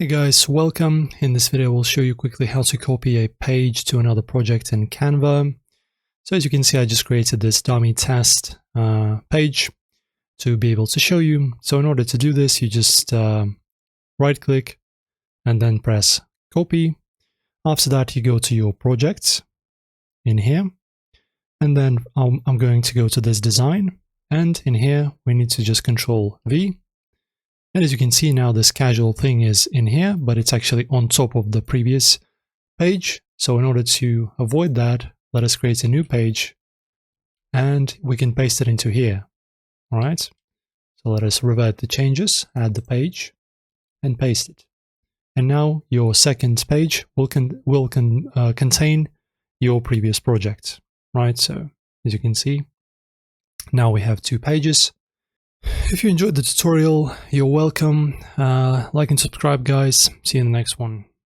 Hey guys, welcome. In this video, we'll show you quickly how to copy a page to another project in Canva. So as you can see, I just created this dummy test page to be able to show you. So in order to do this, you just right click and then press copy. After that, you go to your projects in here. And then I'm going to go to this design. And in here, we need to just Control V. And as you can see now, this casual thing is in here, but it's actually on top of the previous page. So in order to avoid that, let us create a new page and we can paste it into here. All right. So let us revert the changes, add the page and paste it. And now your second page will contain your previous project, right? So as you can see, now we have two pages. If you enjoyed the tutorial, you're welcome. Like and subscribe, guys. See you in the next one.